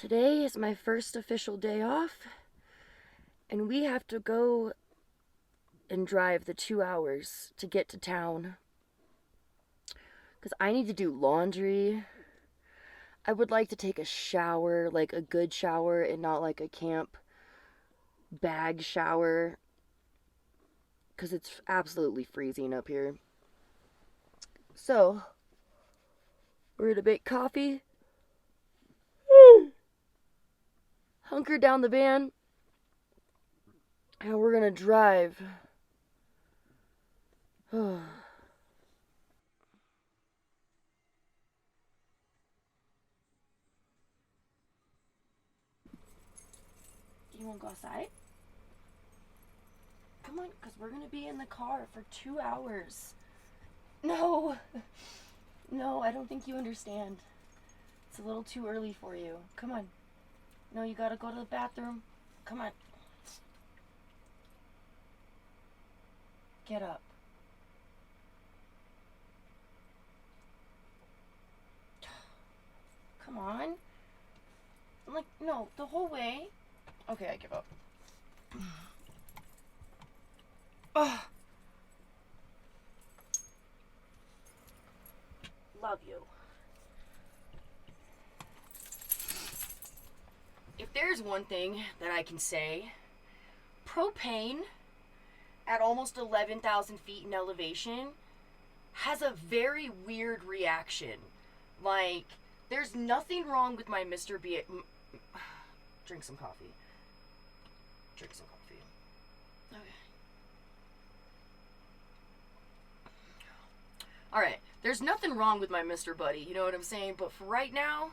Today is my first official day off, and we have to go and drive the 2 hours to get to town. Because I need to do laundry. I would like to take a shower, like a good shower, and not like a camp bag shower. Because it's absolutely freezing up here. So, we're gonna make coffee. Hunker down the van, and we're gonna drive. Do you want to go outside? Come on, because we're gonna be in the car for 2 hours. No, no, I don't think you understand. It's a little too early for you. Come on. No, you gotta go to the bathroom. Come on. Get up. Come on. I'm like, no, the whole way. Okay, I give up. Ugh. Love you. If there's one thing that I can say, propane at almost 11,000 feet in elevation has a very weird reaction. Like, there's nothing wrong with my Mr. B. Drink some coffee. Drink some coffee. Okay. Alright, there's nothing wrong with my Mr. Buddy, you know what I'm saying? But for right now,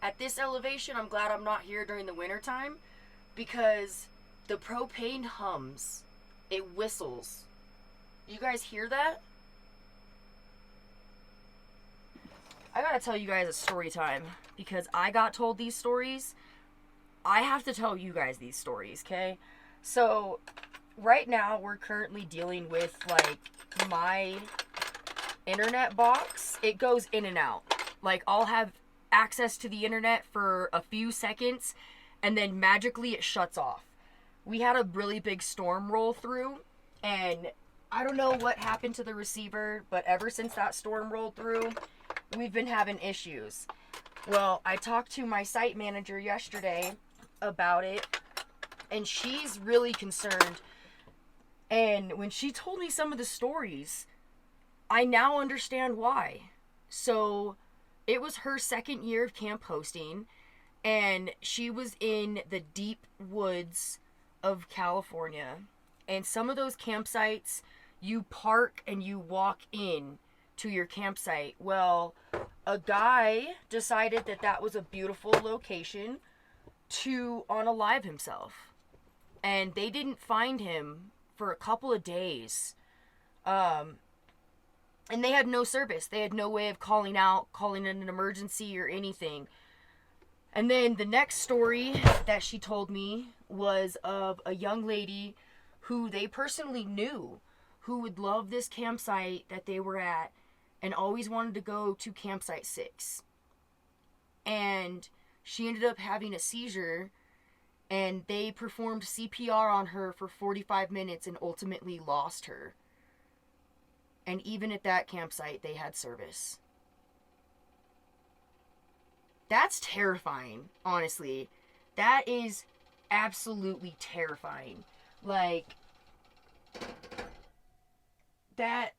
at this elevation, I'm glad I'm not here during the winter time, because the propane hums. It whistles. You guys hear that? I gotta tell you guys a story time, because I got told these stories. I have to tell you guys these stories, okay? So, right now, we're currently dealing with, like, my internet box. It goes in and out. Like, I'll have access to the internet for a few seconds, and then magically it shuts off. We had a really big storm roll through, and I don't know what happened to the receiver, but ever since that storm rolled through, we've been having issues. Well, I talked to my site manager yesterday about it, and she's really concerned. And when she told me some of the stories, I now understand why. So, it was her second year of camp hosting, and she was in the deep woods of California. And some of those campsites, you park and you walk in to your campsite. Well, a guy decided that that was a beautiful location to unalive himself. And they didn't find him for a couple of days. And they had no service. They had no way of calling in an emergency or anything. And then the next story that she told me was of a young lady who they personally knew, who would love this campsite that they were at and always wanted to go to campsite 6. And she ended up having a seizure, and they performed CPR on her for 45 minutes and ultimately lost her. And even at that campsite, they had service. That's terrifying, honestly. That is absolutely terrifying. Like, that,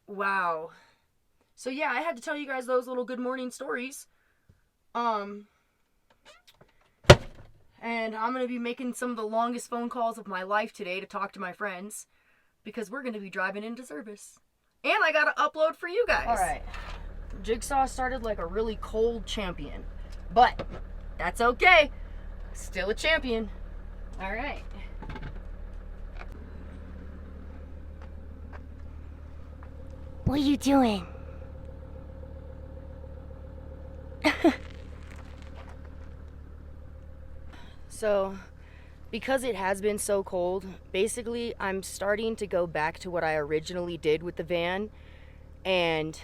wow. So yeah, I had to tell you guys those little good morning stories. And I'm going to be making some of the longest phone calls of my life today to talk to my friends, because we're going to be driving into service. And I got to upload for you guys. Alright. Jigsaw started like a really cold champion. But that's okay. Still a champion. Alright. What are you doing? So, because it has been so cold, basically I'm starting to go back to what I originally did with the van, and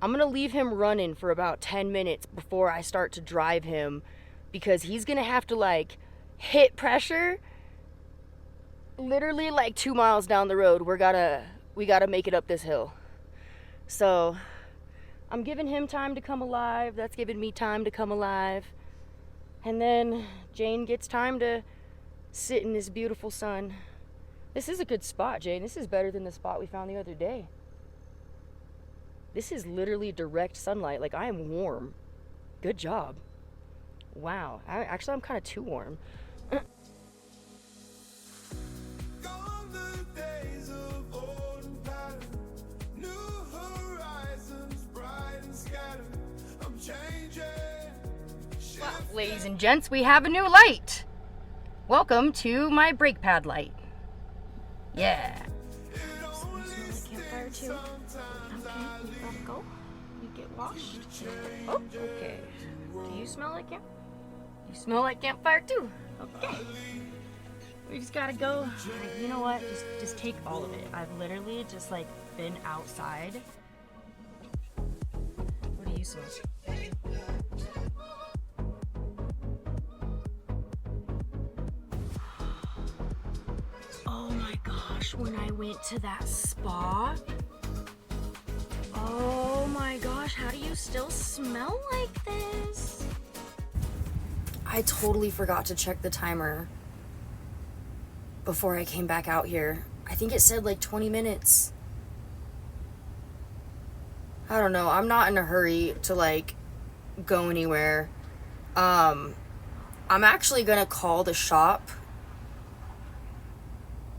I'm gonna leave him running for about 10 minutes before I start to drive him, because he's gonna have to like hit pressure literally like 2 miles down the road. We gotta make it up this hill. So I'm giving him time to come alive. That's giving me time to come alive. And then Jane gets time to sit in this beautiful sun. This is a good spot, Jane. This is better than the spot we found the other day. This is literally direct sunlight. Like, I am warm. Good job. Wow. I'm kind of too warm. Well, ladies and gents, we have a new light. Welcome to my brake pad light. Yeah. Campfire too. Okay, you gotta go. You get washed. Oh, okay. Do you smell like camp? You smell like campfire too. Okay. We just gotta go. Right, you know what? Just take all of it. I've literally just like been outside. What do you smell? Oh my gosh, when I went to that spa. Oh my gosh, how do you still smell like this? I totally forgot to check the timer before I came back out here. I think it said like 20 minutes. I don't know. I'm not in a hurry to like go anywhere. I'm actually gonna call the shop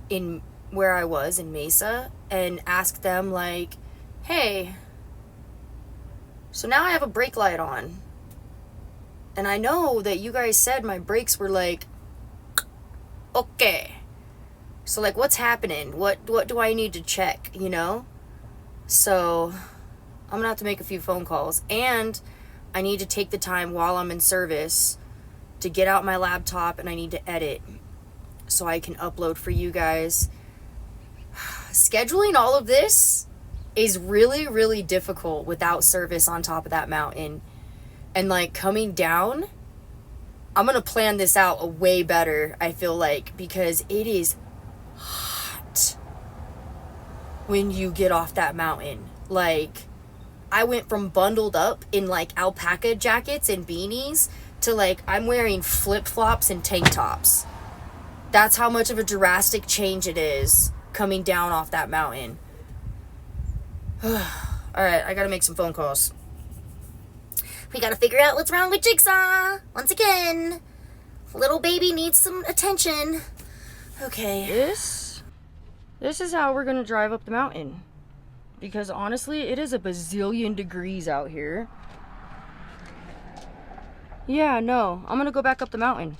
in where I was in Mesa and ask them like, hey, so now I have a brake light on, and I know that you guys said my brakes were like okay, so like what's happening, what do I need to check, you know? So I'm gonna have to make a few phone calls, and I need to take the time while I'm in service to get out my laptop, and I need to edit so I can upload for you guys. Scheduling all of this is really, really difficult without service on top of that mountain. And like coming down, I'm gonna plan this out a way better, I feel like, because it is hot when you get off that mountain. Like, I went from bundled up in like alpaca jackets and beanies to like I'm wearing flip-flops and tank tops. That's how much of a drastic change it is coming down off that mountain. Alright, I gotta make some phone calls. We gotta figure out what's wrong with Jigsaw. Once again, little baby needs some attention. Okay. This is how we're gonna drive up the mountain. Because honestly, it is a bazillion degrees out here. Yeah, no, I'm gonna go back up the mountain.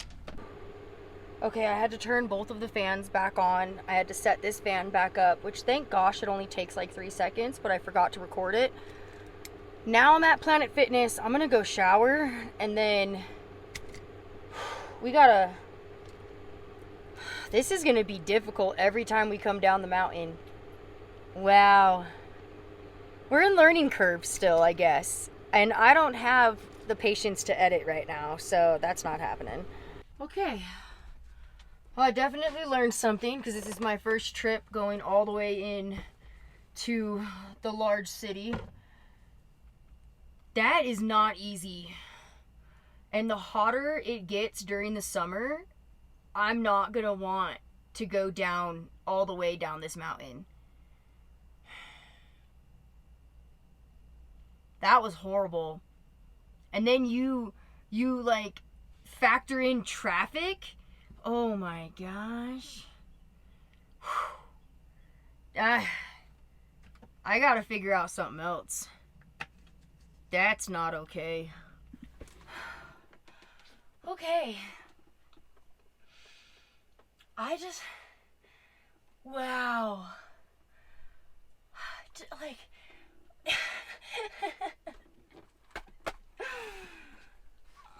Okay, I had to turn both of the fans back on. I had to set this fan back up, which thank gosh it only takes like 3 seconds, but I forgot to record it. Now I'm at Planet Fitness. I'm gonna go shower, and then this is gonna be difficult every time we come down the mountain. Wow. We're in learning curve still, I guess. And I don't have the patience to edit right now, so that's not happening. Okay. Well, I definitely learned something, because this is my first trip going all the way in to the large city. That is not easy. And the hotter it gets during the summer, I'm not going to want to go down all the way down this mountain. That was horrible. And then you like factor in traffic. Oh my gosh. I gotta figure out something else. That's not okay. Okay. Wow. Like,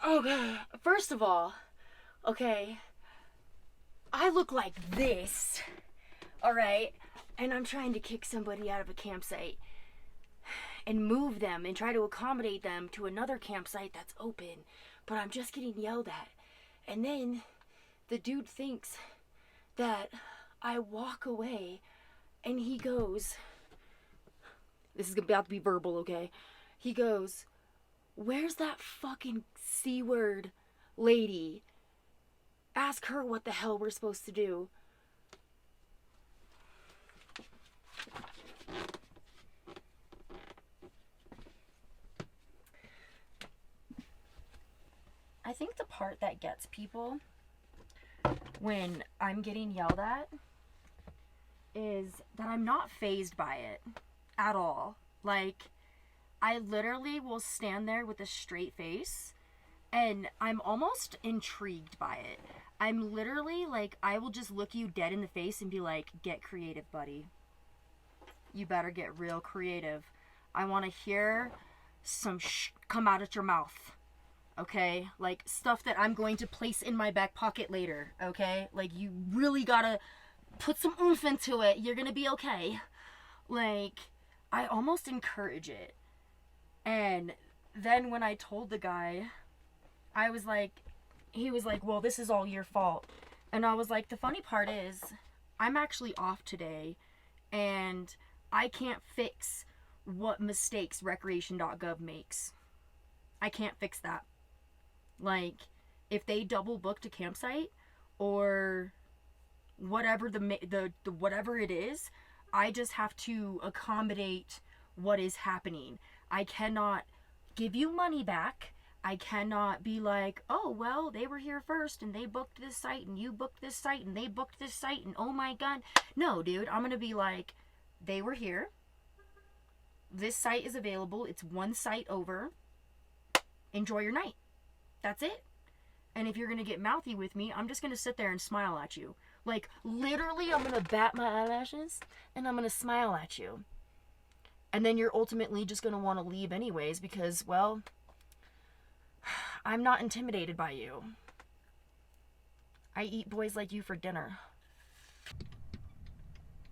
okay, first of all, okay, I look like this, all right, and I'm trying to kick somebody out of a campsite. and move them and try to accommodate them to another campsite that's open, but I'm just getting yelled at. And then the dude thinks that I walk away, and he goes, this is about to be verbal, okay? He goes, where's that fucking C-word lady? Ask her what the hell we're supposed to do. I think the part that gets people when I'm getting yelled at is that I'm not fazed by it at all. Like, I literally will stand there with a straight face and I'm almost intrigued by it. I'm literally like, I will just look you dead in the face and be like, get creative, buddy. You better get real creative. I want to hear some come out at your mouth. Okay? Like, stuff that I'm going to place in my back pocket later. Okay? Like, you really gotta put some oomph into it. You're gonna be okay. Like, I almost encourage it. And then when I told the guy, I was like, he was like, well, this is all your fault. And I was like, the funny part is, I'm actually off today, and I can't fix what mistakes recreation.gov makes. I can't fix that. Like, if they double booked a campsite, or whatever the whatever it is, I just have to accommodate what is happening. I cannot give you money back. I cannot be like, oh, well, they were here first and they booked this site and you booked this site and they booked this site and oh my God. No, dude, I'm going to be like, they were here. This site is available. It's one site over. Enjoy your night. That's it. And if you're going to get mouthy with me, I'm just going to sit there and smile at you. Like, literally, I'm going to bat my eyelashes and I'm going to smile at you. And then you're ultimately just going to want to leave anyways because, well, I'm not intimidated by you. I eat boys like you for dinner.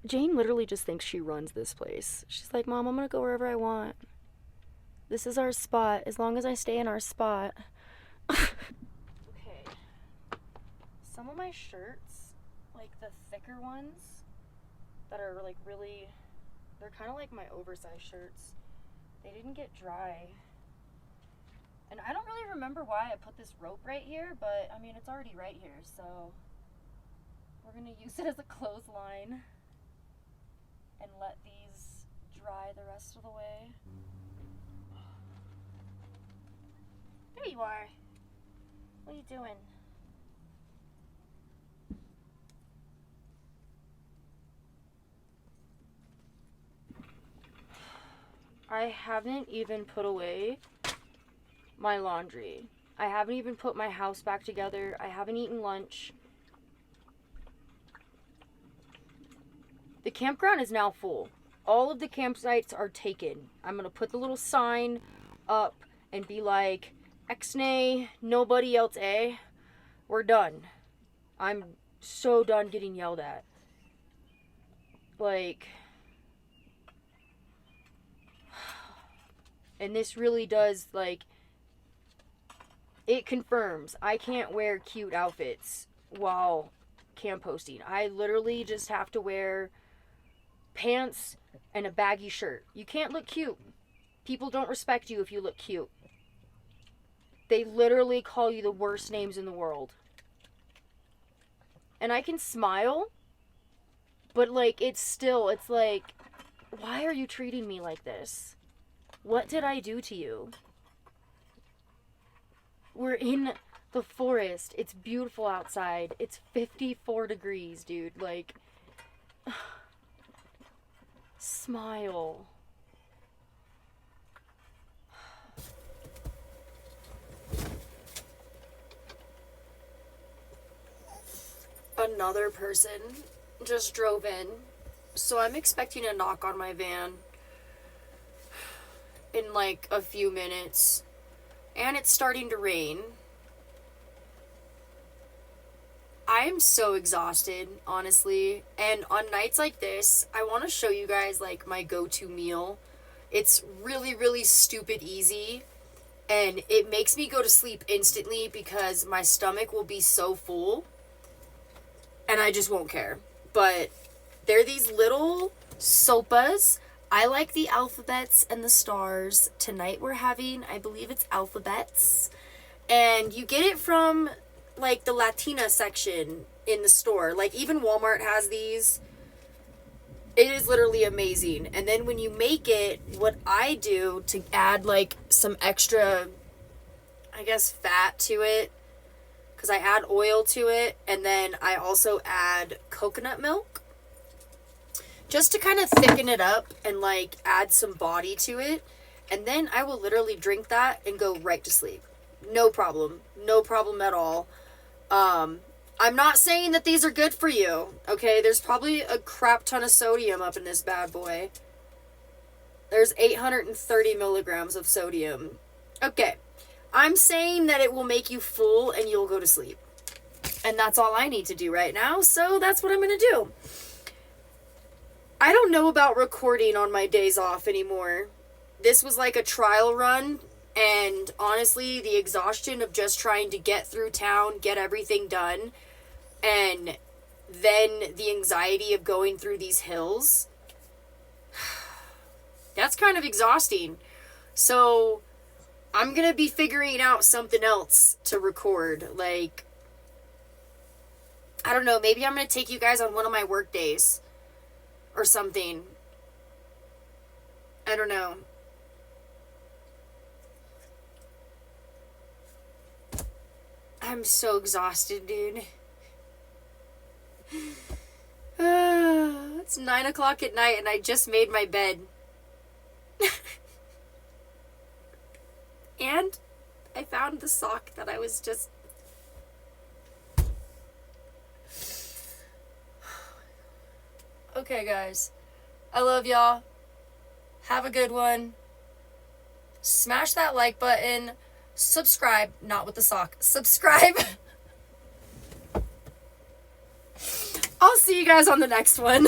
Jane literally just thinks she runs this place. She's like, Mom, I'm going to go wherever I want. This is our spot. As long as I stay in our spot. Okay. Some of my shirts, like the thicker ones that are like really, they're kind of like my oversized shirts. They didn't get dry. And I don't really remember why I put this rope right here, but I mean, it's already right here, so we're gonna use it as a clothesline and let these dry the rest of the way. There you are. What are you doing? I haven't even put away my laundry. I haven't even put my house back together. I haven't eaten lunch. The campground is now full. All of the campsites are taken. I'm gonna put the little sign up and be like, X-nay, nobody else, eh? We're done. I'm so done getting yelled at. Like, and this really does, like, it confirms I can't wear cute outfits while camp hosting. I literally just have to wear pants and a baggy shirt. You can't look cute. People don't respect you if you look cute. They literally call you the worst names in the world. And I can smile, but like, it's like, why are you treating me like this? What did I do to you? We're in the forest. It's beautiful outside. It's 54 degrees, dude. Like, smile. Another person just drove in, so I'm expecting a knock on my van in like a few minutes, and it's starting to rain. I am so exhausted, honestly, and on nights like this, I want to show you guys like my go-to meal It's really, really stupid easy. And it makes me go to sleep instantly because my stomach will be so full. And I just won't care. But they're these little sopas. I like the alphabets and the stars. Tonight we're having, I believe it's alphabets. And you get it from, like, the Latina section in the store. Like, even Walmart has these. It is literally amazing. And then when you make it, what I do to add, like, some extra, I guess, fat to it, because I add oil to it, and then I also add coconut milk, just to kind of thicken it up and, like, add some body to it. And then I will literally drink that and go right to sleep. No problem. No problem at all. I'm not saying that these are good for you, okay? There's probably a crap ton of sodium up in this bad boy. There's 830 milligrams of sodium. Okay. I'm saying that it will make you full and you'll go to sleep. And that's all I need to do right now, so that's what I'm going to do. I don't know about recording on my days off anymore. This was like a trial run, and honestly, the exhaustion of just trying to get through town, get everything done, and then the anxiety of going through these hills, that's kind of exhausting. So I'm going to be figuring out something else to record. Like, I don't know, maybe I'm going to take you guys on one of my work days or something. I don't know. I'm so exhausted, dude. It's 9 o'clock at night and I just made my bed. And I found the sock that I was just... Okay, guys. I love y'all. Have a good one. Smash that like button. Subscribe. Not with the sock. Subscribe. I'll see you guys on the next one.